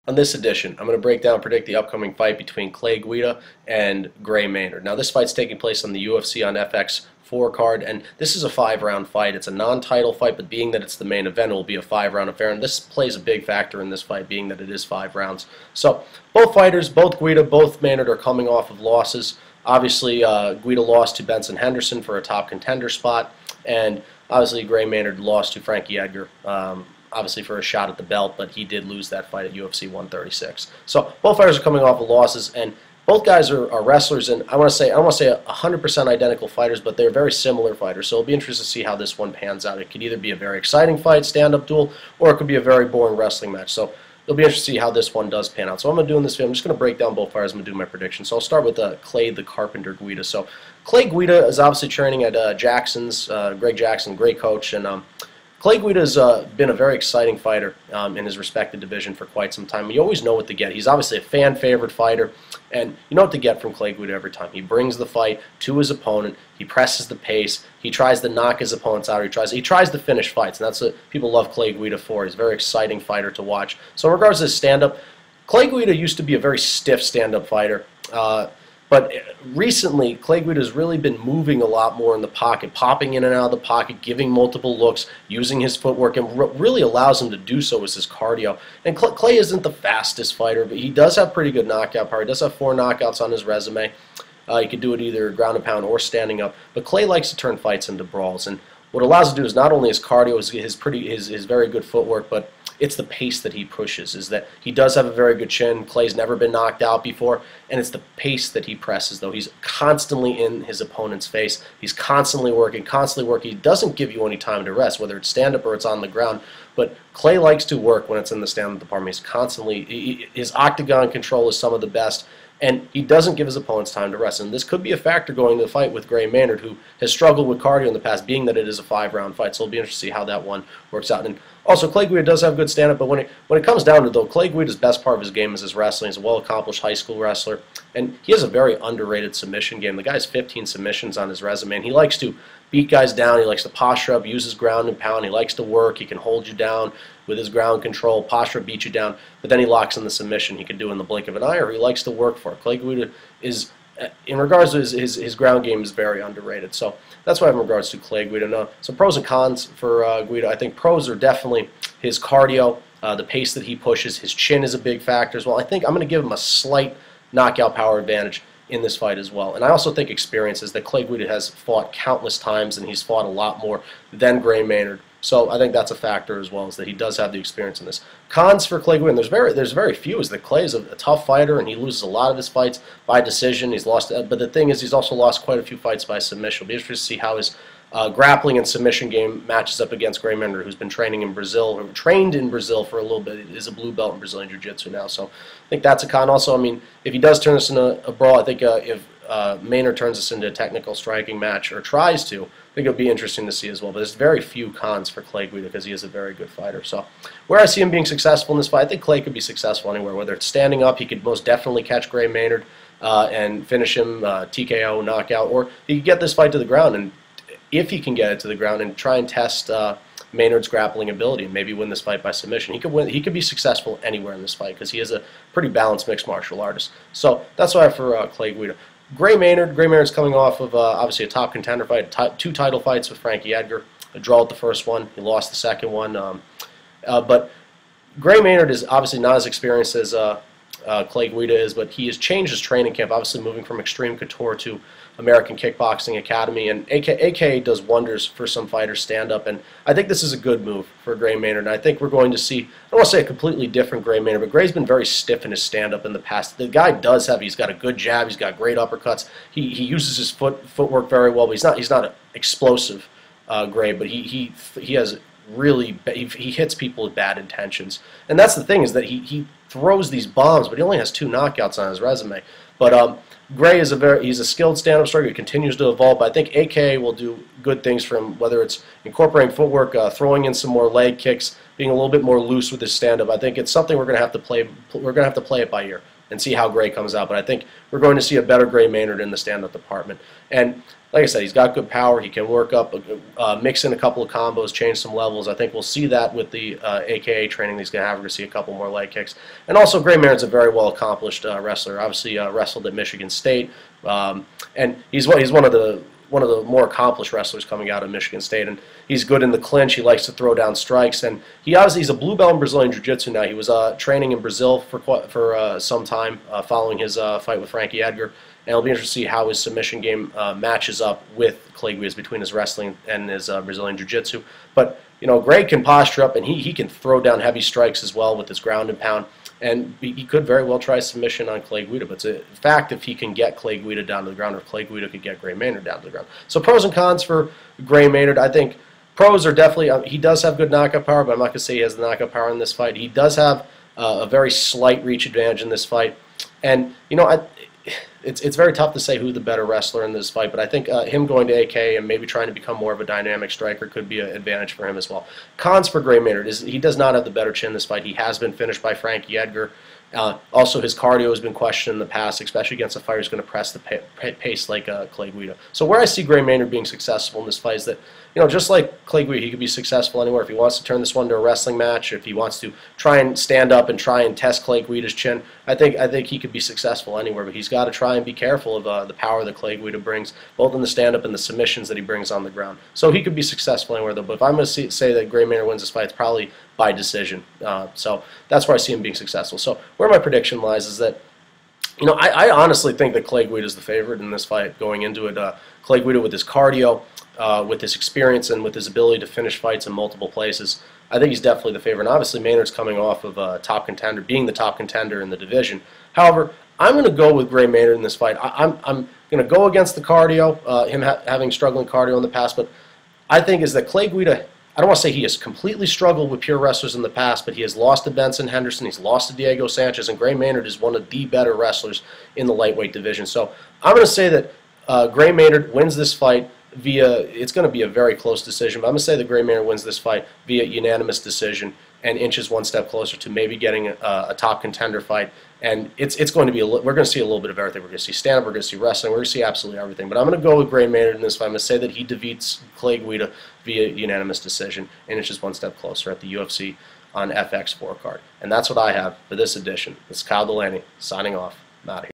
On this edition, I'm going to break down and predict the upcoming fight between Clay Guida and Gray Maynard. Now, this fight's taking place on the UFC on FX4 card, and this is a 5-round fight. It's a non-title fight, but being that it's the main event, it will be a 5-round affair, and this plays a big factor in this fight, being that it is 5 rounds. So, both fighters, both Guida, both Maynard, are coming off of losses. Obviously, Guida lost to Benson Henderson for a top contender spot, and obviously Gray Maynard lost to Frankie Edgar. Obviously for a shot at the belt, but he did lose that fight at UFC 136. So both fighters are coming off of losses, and both guys are wrestlers, and I don't want to say 100% identical fighters, but they're very similar fighters. So it'll be interesting to see how this one pans out. It could either be a very exciting fight, stand-up duel, or it could be a very boring wrestling match. So it'll be interesting to see how this one does pan out. So I'm going to do in this video, I'm just going to break down both fighters. I'm going to do my predictions. So I'll start with Clay the Carpenter Guida. So Clay Guida is obviously training at Jackson's, Greg Jackson, great coach, and Clay Guida has been a very exciting fighter in his respected division for quite some time. You always know what to get. He's obviously a fan-favorite fighter, and you know what to get from Clay Guida every time. He brings the fight to his opponent. He presses the pace. He tries to knock his opponents out. He tries to finish fights, and that's what people love Clay Guida for. He's a very exciting fighter to watch. So in regards to his stand-up, Clay Guida used to be a very stiff stand-up fighter. But recently, Clay Guida has really been moving a lot more in the pocket, popping in and out of the pocket, giving multiple looks, using his footwork, and what really allows him to do so is his cardio. And Clay isn't the fastest fighter, but he does have pretty good knockout power. He does have 4 knockouts on his resume. He could do it either ground and pound or standing up. But Clay likes to turn fights into brawls, and what it allows him to do is not only his cardio, his very good footwork, but it's the pace that he pushes. Is that he does have a very good chin. Clay's never been knocked out before, and it's the pace that he presses, though. He's constantly in his opponent's face. He's constantly working, He doesn't give you any time to rest, whether it's stand-up or it's on the ground. But Clay likes to work when it's in the stand-up department. He's constantly, his octagon control is some of the best, and he doesn't give his opponents time to rest. And this could be a factor going to the fight with Gray Maynard, who has struggled with cardio in the past, being that it is a 5-round fight. So it'll be interesting to see how that one works out. And also, Clay Guida does have good stand-up, but when it comes down to it, though, Clay Guida's best part of his game is his wrestling. He's a well-accomplished high school wrestler, and he has a very underrated submission game. The guy has 15 submissions on his resume, and he likes to beat guys down. He likes to posture up, use his ground and pound. He likes to work. He can hold you down with his ground control, posture, beat you down, but then he locks in the submission. He can do in the blink of an eye, or he likes to work for it. Clay Guida is, in regards to his ground game, is very underrated. So that's why I have in regards to Clay Guida. Now, some pros and cons for Guida. I think pros are definitely his cardio, the pace that he pushes. His chin is a big factor as well. I think I'm going to give him a slight knockout power advantage in this fight as well. And I also think experience is that Clay Guida has fought countless times, and he's fought a lot more than Gray Maynard. So I think that's a factor as well, is that he does have the experience in this. Cons for Clay Guida, and there's very few, is that Clay is a tough fighter, and he loses a lot of his fights by decision. He's lost, but the thing is, he's also lost quite a few fights by submission. It'll be interesting to see how his grappling and submission game matches up against Gray Maynard, who's been training in Brazil, or trained in Brazil for a little bit. He is a blue belt in Brazilian Jiu-Jitsu now, so I think that's a con. Also, I mean, if he does turn this into a brawl, I think if Maynard turns this into a technical striking match, or tries to, I think it'll be interesting to see as well. But there's very few cons for Clay Guida because he is a very good fighter. So where I see him being successful in this fight, I think Clay could be successful anywhere. Whether it's standing up, he could most definitely catch Gray Maynard and finish him TKO, knockout, or he could get this fight to the ground, and if he can get it to the ground and try and test Maynard's grappling ability and maybe win this fight by submission. He could win. He could be successful anywhere in this fight because he is a pretty balanced mixed martial artist. So that's why for Clay Guida. Gray Maynard's coming off of obviously a top contender fight, 2 title fights with Frankie Edgar, a draw at the first one. He lost the second one. But Gray Maynard is obviously not as experienced as Clay Guida is, but he has changed his training camp, obviously moving from Extreme Couture to American Kickboxing Academy, and AKA does wonders for some fighters stand-up, and I think this is a good move for Gray Maynard, and I think we're going to see, I don't want to say a completely different Gray Maynard, but Gray's been very stiff in his stand-up in the past. The guy he's got a good jab, he's got great uppercuts, he uses his footwork very well, but he's not an explosive Gray, but he has really, he hits people with bad intentions, and that's the thing, is that he throws these bombs, but he only has 2 knockouts on his resume. But Gray is he's a skilled stand-up striker. He continues to evolve, but I think AKA will do good things for him, whether it's incorporating footwork, throwing in some more leg kicks, being a little bit more loose with his stand-up. I think it's something we're going to have to play. We're going to have to play it by ear. and see how Gray comes out. But I think we're going to see a better Gray Maynard in the stand-up department. And like I said, he's got good power. He can work up, mix in a couple of combos, change some levels. I think we'll see that with the AKA training that he's going to have. We're going to see a couple more leg kicks. And also, Gray Maynard's a very well-accomplished wrestler. Obviously, wrestled at Michigan State, and he's one of the more accomplished wrestlers coming out of Michigan State, and he's good in the clinch. He likes to throw down strikes, and he's a blue belt in Brazilian Jiu-Jitsu now. He was training in Brazil for some time following his fight with Frankie Edgar, and it'll be interesting to see how his submission game matches up with Clay Guida between his wrestling and his Brazilian Jiu-Jitsu. But Gray can posture up, and he can throw down heavy strikes as well with his ground and pound. And he could very well try submission on Clay Guida, but it's a fact if he can get Clay Guida down to the ground, or if Clay Guida could get Gray Maynard down to the ground. So pros and cons for Gray Maynard. I think pros are definitely, he does have good knockout power, but I'm not going to say he has the knockout power in this fight. He does have a very slight reach advantage in this fight. And, it's very tough to say who the better wrestler in this fight, but I think him going to AK and maybe trying to become more of a dynamic striker could be an advantage for him as well. Cons for Gray Maynard is he does not have the better chin in this fight. He has been finished by Frankie Edgar. Also, his cardio has been questioned in the past, especially against a fighter who's going to press the pace like Clay Guida. So where I see Gray Maynard being successful in this fight is that, just like Clay Guida, he could be successful anywhere. If he wants to turn this one to a wrestling match, if he wants to try and stand up and try and test Clay Guida's chin, I think he could be successful anywhere. But he's got to try and be careful of the power that Clay Guida brings, both in the stand-up and the submissions that he brings on the ground. So he could be successful anywhere, though. But if I'm going to say that Gray Maynard wins this fight, it's probably by decision. So that's where I see him being successful. So where my prediction lies is that, I honestly think that Clay Guida is the favorite in this fight going into it. Clay Guida with his cardio, with his experience, and with his ability to finish fights in multiple places, I think he's definitely the favorite. And obviously Maynard's coming off of a top contender, being the top contender in the division. However, I'm going to go with Gray Maynard in this fight. I'm going to go against the cardio, him having struggling cardio in the past, but I think is that Clay Guida, I don't want to say he has completely struggled with pure wrestlers in the past, but he has lost to Benson Henderson, he's lost to Diego Sanchez, and Gray Maynard is one of the better wrestlers in the lightweight division. So I'm going to say that Gray Maynard wins this fight via, it's going to be a very close decision, but I'm going to say that Gray Maynard wins this fight via unanimous decision and inches one step closer to maybe getting a top contender fight. And it's going to be, we're going to see a little bit of everything. We're going to see stand-up, we're going to see wrestling, we're going to see absolutely everything. But I'm going to go with Gray Maynard in this fight. I'm going to say that he defeats Clay Guida via unanimous decision and inches one step closer at the UFC on FX 4 card. And that's what I have for this edition. This is Kyle Delaney signing off. I'm out of here.